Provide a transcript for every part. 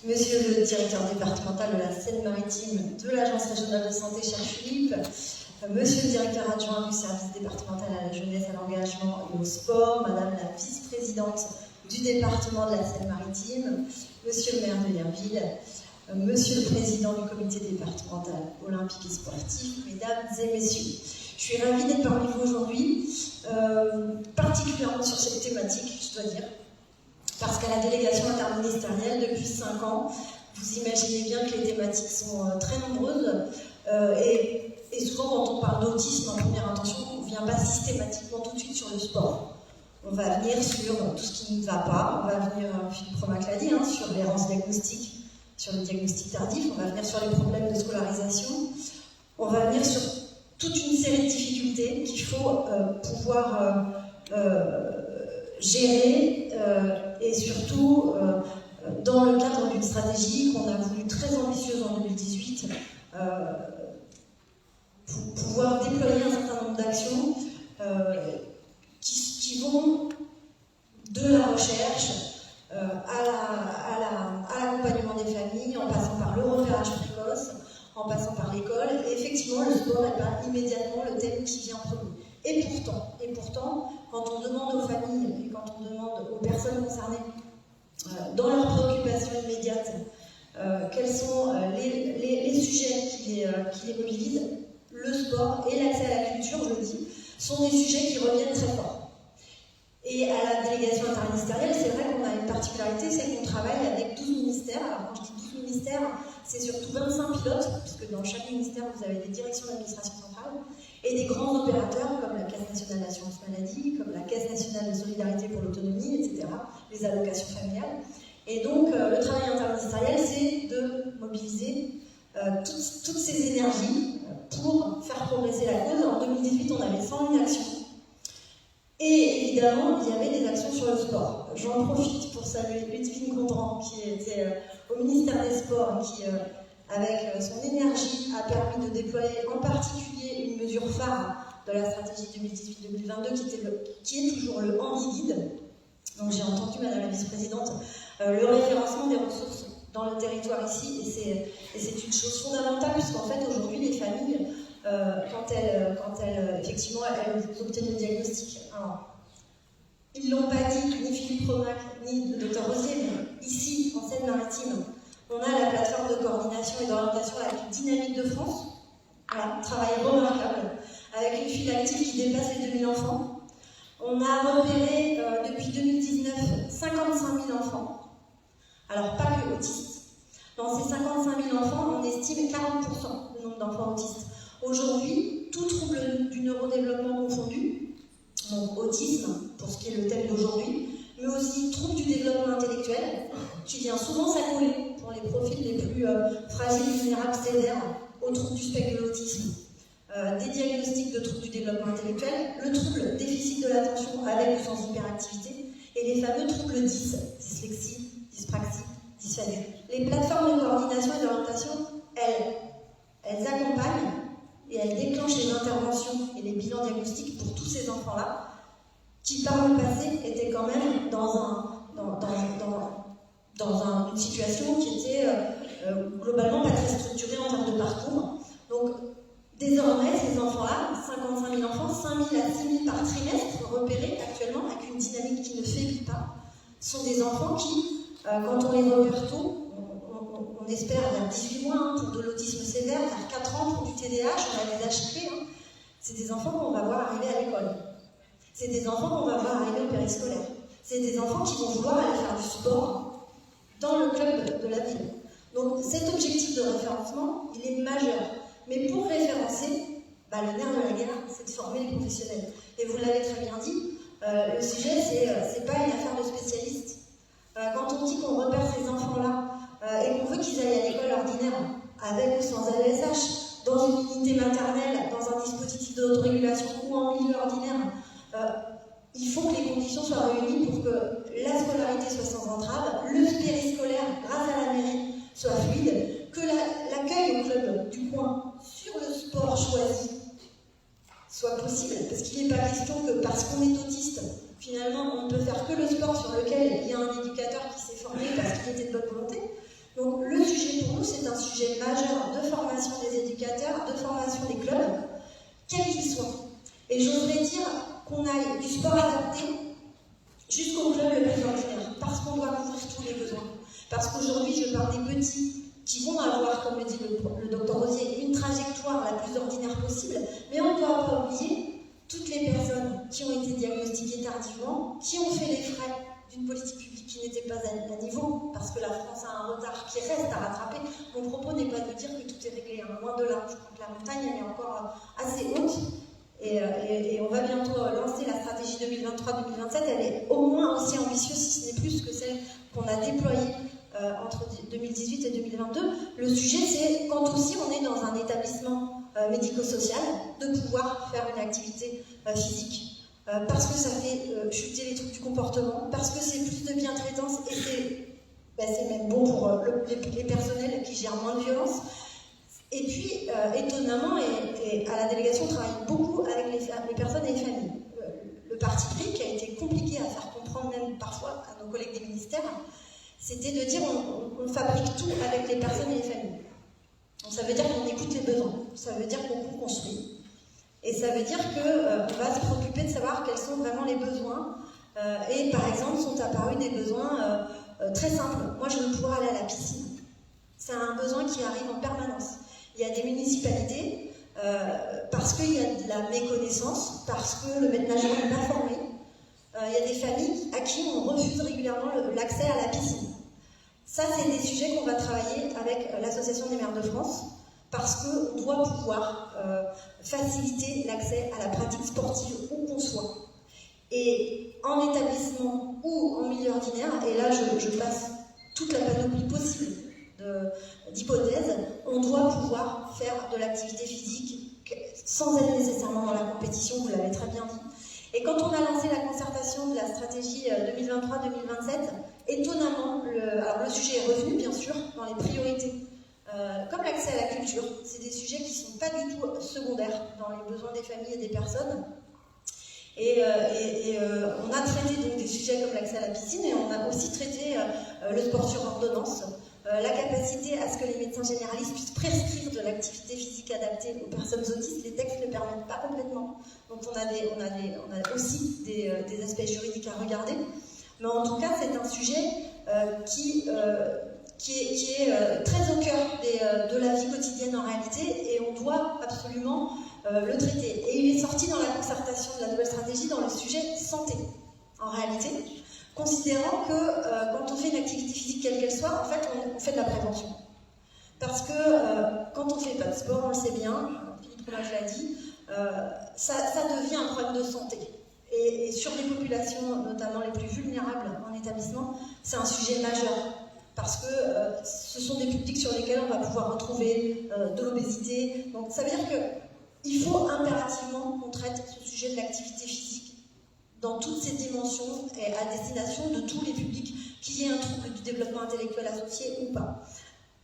Monsieur le directeur départemental de la Seine-Maritime de l'Agence régionale de santé, cher Philippe, Monsieur le directeur adjoint du service départemental à la jeunesse, à l'engagement et au sport, Madame la vice-présidente du département de la Seine-Maritime, Monsieur le maire de Yerville, Monsieur le président du comité départemental olympique et sportif, Mesdames et Messieurs. Je suis ravie d'être parmi vous aujourd'hui, particulièrement sur cette thématique, je dois dire, parce qu'à la délégation interministérielle, depuis 5 ans, vous imaginez bien que les thématiques sont très nombreuses, et souvent quand on parle d'autisme en première intention, on ne vient pas systématiquement tout de suite sur le sport. On va venir sur tout ce qui ne va pas, on va venir, Philippe Romac l'a dit, sur l'errance diagnostique, sur le diagnostic tardif, on va venir sur les problèmes de scolarisation, on va venir sur toute une série de difficultés qu'il faut pouvoir gérer et surtout dans le cadre d'une stratégie qu'on a voulu très ambitieuse en 2018 pour pouvoir déployer un certain nombre d'actions qui vont de la recherche à l'accompagnement des familles, en passant par le repérage précoce, en passant par l'école, et effectivement le sport est pas immédiatement le thème qui vient en premier. Et pourtant, quand on demande aux familles et quand on demande aux personnes concernées dans leurs préoccupations immédiates quels sont les sujets qui les mobilisent, le sport et l'accès à la culture, je le dis, sont des sujets qui reviennent très fort. Et à la délégation interministérielle, c'est vrai qu'on a une particularité, c'est qu'on travaille avec 12 ministères. Alors quand je dis 12 ministères, c'est surtout 25 pilotes, puisque dans chaque ministère, vous avez des directions d'administration centrale, et des grands opérateurs comme la Caisse nationale d'assurance maladie, comme la Caisse nationale de solidarité pour l'autonomie, etc., les allocations familiales. Et donc, le travail interministériel, c'est de mobiliser toutes ces énergies pour faire progresser la cause. En 2018, on avait 101 actions. Et évidemment, il y avait des actions sur le sport. J'en profite pour saluer Ludivine Gondran, qui était au ministère des Sports, qui, avec son énergie, a permis de déployer en particulier une mesure phare de la stratégie 2018-2022, qui est toujours le handi-guide. Donc j'ai entendu, Madame la Vice-Présidente, le référencement des ressources dans le territoire ici, et c'est une chose fondamentale, puisqu'en fait, aujourd'hui, les familles, quand elles effectivement, elles obtiennent le diagnostic. Alors, ils ne l'ont pas dit, ni Philippe Romac, ni le Dr Rosier, mais ici, en Seine-Maritime, on a la plateforme de coordination et d'orientation la plus dynamique de France. Voilà, un travail remarquable, avec une file active qui dépasse les 2000 enfants. On a repéré depuis 2019 55 000 enfants. Alors, pas que autistes. Dans ces 55 000 enfants, on estime 40% le nombre d'enfants autistes. Aujourd'hui, tout trouble du neurodéveloppement confondu, donc autisme, pour ce qui est le thème d'aujourd'hui, mais aussi trouble du développement intellectuel, qui vient souvent s'accoler pour les profils les plus fragiles, vulnérables, sévères, au trouble du spectre de l'autisme, des diagnostics de troubles du développement intellectuel, le trouble déficit de l'attention avec ou sans hyperactivité, et les fameux troubles 10, dyslexie, dyspraxie, dysphasie. Les plateformes de coordination et d'orientation, elles accompagnent et elles déclenchent les interventions et les bilans diagnostiques pour tous ces enfants-là, qui par le passé étaient quand même dans une situation qui était globalement pas très structurée en termes de parcours. Donc désormais, ces enfants-là, 55 000 enfants, 5 000 à 6 000 par trimestre repérés actuellement, avec une dynamique qui ne faiblit pas, sont des enfants qui, quand on les repère tôt, on espère vers 18 mois pour de l'autisme sévère, vers 4 ans pour du TDAH, on a les HIP, c'est des enfants qu'on va voir arriver à l'école. C'est des enfants qu'on va voir arriver au périscolaire. C'est des enfants qui vont vouloir aller faire du sport dans le club de la ville. Donc cet objectif de référencement, il est majeur. Mais pour référencer, le nerf de la guerre, c'est de former les professionnels. Et vous l'avez très bien dit, le sujet, c'est pas une affaire de spécialistes. Quand on dit qu'on repère ces enfants-là et qu'on veut qu'ils aillent à l'école ordinaire, avec ou sans AESH, dans une unité maternelle, dans un dispositif d'autorégulation ou en milieu ordinaire, il faut que les conditions soient réunies pour que la scolarité soit sans entrave, le périscolaire, grâce à la mairie, soit fluide, que l'accueil au club du coin sur le sport choisi soit possible, parce qu'il n'est pas question que parce qu'on est autiste, finalement, on ne peut faire que le sport sur lequel il y a un éducateur qui s'est formé parce qu'il était de bonne volonté. Donc Et j'oserais dire qu'on aille du sport adapté jusqu'au club le plus ordinaire, parce qu'on doit couvrir tous les besoins. Parce qu'aujourd'hui, je parle des petits qui vont avoir, comme le dit le docteur Rosier, une trajectoire la plus ordinaire possible, mais on ne doit pas oublier toutes les personnes qui ont été diagnostiquées tardivement, qui ont fait les frais d'une politique publique qui n'était pas à niveau, parce que la France a un retard qui reste à rattraper. Mon propos n'est pas de dire que tout est réglé, hein, loin de là. Je crois que la montagne elle est encore assez haute, et on va bientôt lancer la stratégie 2023-2027. Elle est au moins aussi ambitieuse, si ce n'est plus que celle qu'on a déployée entre 2018 et 2022. Le sujet, c'est quand aussi on est dans un établissement médico-social, de pouvoir faire une activité physique. Parce que ça fait chuter les troubles du comportement, parce que c'est plus de bientraitance et c'est même bon pour les personnels qui gèrent moins de violence. Et puis, étonnamment, et à la délégation, on travaille beaucoup avec les personnes et les familles. Le parti pris, qui a été compliqué à faire comprendre même parfois à nos collègues des ministères, c'était de dire on fabrique tout avec les personnes et les familles. Donc ça veut dire qu'on écoute les besoins, ça veut dire qu'on construit. Et ça veut dire qu'on va se préoccuper de savoir quels sont vraiment les besoins. Et par exemple, sont apparus des besoins très simples. Moi, je veux pouvoir aller à la piscine. C'est un besoin qui arrive en permanence. Il y a des municipalités, parce qu'il y a de la méconnaissance, parce que le maître nageur n'est pas formé. Il y a des familles à qui on refuse régulièrement l'accès à la piscine. Ça, c'est des sujets qu'on va travailler avec l'Association des maires de France, parce qu'on doit pouvoir faciliter l'accès à la pratique sportive où qu'on soit. Et en établissement ou en milieu ordinaire, et là je passe toute la panoplie possible d'hypothèses, on doit pouvoir faire de l'activité physique sans être nécessairement dans la compétition, vous l'avez très bien dit. Et quand on a lancé la concertation de la stratégie 2023-2027, étonnamment, alors le sujet est revenu bien sûr dans les priorités. Comme l'accès à la culture, c'est des sujets qui ne sont pas du tout secondaires dans les besoins des familles et des personnes. Et on a traité donc des sujets comme l'accès à la piscine, et on a aussi traité le sport sur ordonnance, la capacité à ce que les médecins généralistes puissent prescrire de l'activité physique adaptée aux personnes autistes. Les textes ne le permettent pas complètement, donc on a aussi des aspects juridiques à regarder. Mais en tout cas, c'est un sujet qui est très au cœur de la vie quotidienne en réalité, et on doit absolument le traiter. Et il est sorti dans la concertation de la nouvelle stratégie dans le sujet santé, en réalité, considérant que quand on fait une activité physique quelle qu'elle soit, en fait, on fait de la prévention. Parce que quand on ne fait pas de sport, on le sait bien, Philippe Roulage l'a dit, ça devient un problème de santé. Et sur les populations, notamment les plus vulnérables en établissement, c'est un sujet majeur. Parce que ce sont des publics sur lesquels on va pouvoir retrouver de l'obésité. Donc ça veut dire qu'il faut impérativement qu'on traite ce sujet de l'activité physique dans toutes ses dimensions et à destination de tous les publics, qu'il y ait un trouble du développement intellectuel associé ou pas.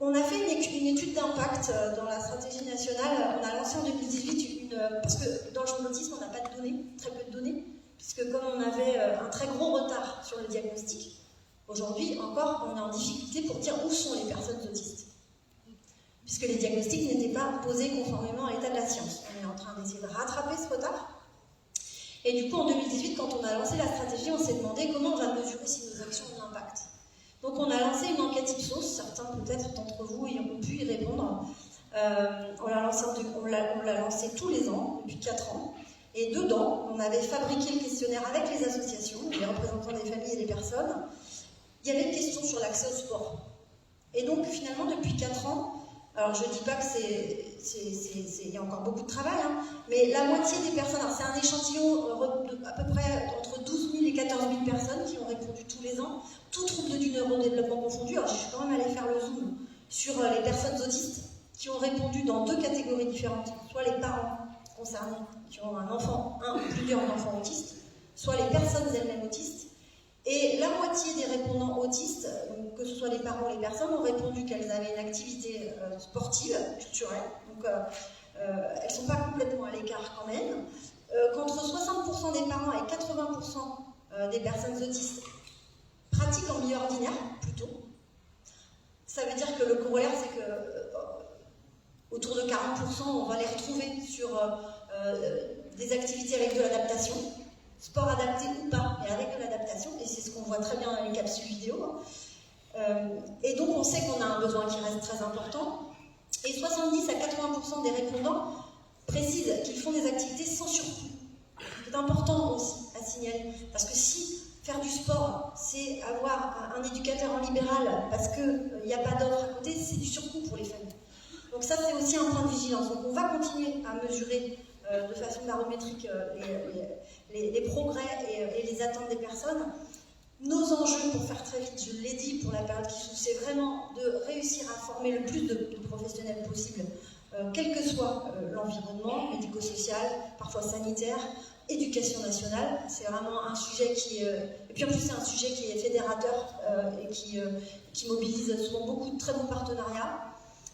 On a fait une étude d'impact dans la stratégie nationale. On a lancé en 2018 parce que dans le champ de l'autisme, on n'a pas de données, très peu de données, puisque comme on avait un très gros retard sur le diagnostic, aujourd'hui encore, on est en difficulté pour dire où sont les personnes autistes, puisque les diagnostics n'étaient pas posés conformément à l'état de la science. On est en train d'essayer de rattraper ce retard. Et du coup, en 2018, quand on a lancé la stratégie, on s'est demandé comment on va mesurer si nos actions ont un impact. Donc on a lancé une enquête Ipsos, certains peut-être d'entre vous ont pu y répondre. On l'a lancé tous les ans, depuis 4 ans. Et dedans, on avait fabriqué le questionnaire avec les associations, les représentants des familles et des personnes. Il y avait une question sur l'accès au sport. Et donc finalement, depuis 4 ans, alors je ne dis pas que il y a encore beaucoup de travail, hein, mais la moitié des personnes, c'est un échantillon à peu près entre 12 000 et 14 000 personnes qui ont répondu tous les ans, tout trouble du neurodéveloppement confondu. Alors je suis quand même allée faire le zoom sur les personnes autistes qui ont répondu dans 2 catégories différentes, soit les parents concernés qui ont un ou plusieurs enfants autistes, soit les personnes elles-mêmes autistes. Et la moitié des répondants autistes, que ce soit les parents ou les personnes, ont répondu qu'elles avaient une activité sportive, culturelle, donc elles ne sont pas complètement à l'écart quand même, qu'entre 60% des parents et 80% des personnes autistes pratiquent en milieu ordinaire, plutôt. Ça veut dire que le corollaire, c'est que autour de 40%, on va les retrouver sur des activités avec de l'adaptation, sport adapté ou pas, mais avec de l'adaptation, et c'est ce qu'on voit très bien dans les capsules vidéo. Et donc on sait qu'on a un besoin qui reste très important, et 70 à 80% des répondants précisent qu'ils font des activités sans surcoût. C'est important aussi à signaler, parce que si faire du sport, c'est avoir un éducateur en libéral parce qu'il n'y a pas d'offre à côté, c'est du surcoût pour les familles. Donc ça, c'est aussi un point de vigilance. Donc on va continuer à mesurer de façon barométrique les progrès et les attentes des personnes. Nos enjeux, pour faire très vite, je l'ai dit pour la période qui s'ouvre, c'est vraiment de réussir à former le plus de professionnels possible, quel que soit l'environnement, médico-social, parfois sanitaire, éducation nationale. C'est vraiment un sujet qui et puis en plus c'est un sujet qui est fédérateur et qui mobilise souvent beaucoup de très bons partenariats.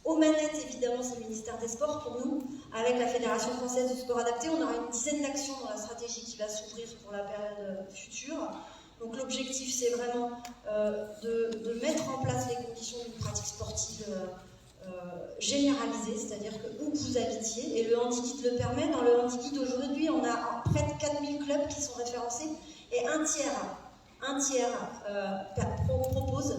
Aux manettes, évidemment, c'est le ministère des Sports pour nous. Avec la Fédération française du sport adapté, on aura une dizaine d'actions dans la stratégie qui va s'ouvrir pour la période future. Donc l'objectif, c'est vraiment de mettre en place les conditions d'une pratique sportive généralisée, c'est-à-dire que où vous habitiez, et le Handiguide le permet. Dans le Handiguide, aujourd'hui, on a près de 4000 clubs qui sont référencés, et un tiers propose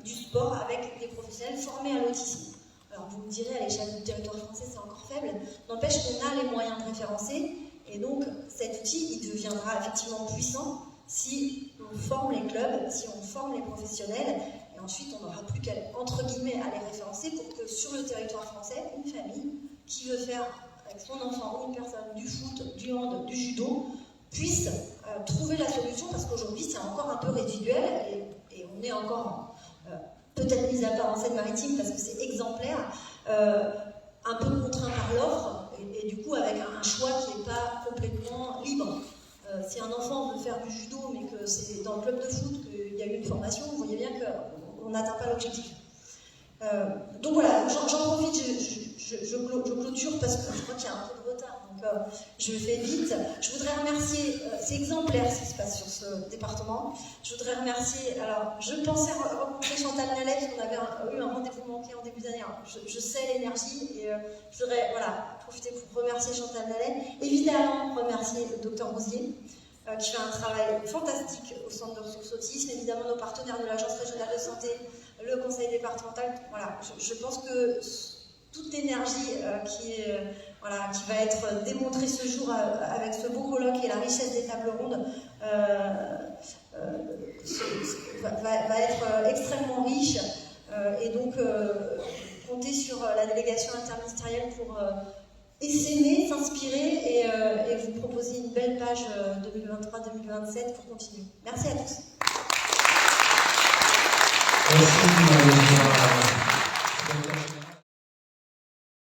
du sport avec des professionnels formés à l'autisme. Alors vous me direz, à l'échelle du territoire français, c'est encore faible. N'empêche qu'on a les moyens de référencer, et donc cet outil, il deviendra effectivement puissant si on forme les clubs, si on forme les professionnels, et ensuite on n'aura plus qu'à, entre guillemets, à les référencer pour que sur le territoire français, une famille qui veut faire avec son enfant ou une personne du foot, du hand, du judo, puisse trouver la solution, parce qu'aujourd'hui c'est encore un peu résiduel, et on est encore peut-être mis à part en Seine-Maritime parce que c'est exemplaire, un peu contraint par l'offre, et du coup avec un choix qui n'est pas complètement libre. Si un enfant veut faire du judo, mais que c'est dans le club de foot qu'il y a eu une formation, vous voyez bien qu'on n'atteint pas l'objectif. Donc voilà, j'en profite, je clôture parce que je crois qu'il y a un peu de retard, donc je fais vite. Je voudrais remercier, c'est exemplaire ce qui se passe sur ce département. Je voudrais remercier, alors je pensais rencontrer Chantal Nallet, parce qu'on avait eu un rendez-vous manqué en début d'année. Je sais l'énergie, et je voudrais profiter pour remercier Chantal Nallet. Évidemment, remercier le docteur Rosier, qui fait un travail fantastique au centre de ressources autisme, évidemment nos partenaires de l'Agence régionale de santé, le conseil départemental. Voilà, je pense que toute l'énergie qui va être démontrée ce jour avec ce beau colloque et la richesse des tables rondes va être extrêmement riche, et donc compter sur la délégation interministérielle pour essaimer, s'inspirer et vous proposer une belle page 2023-2027 pour continuer. Merci à tous. Merci.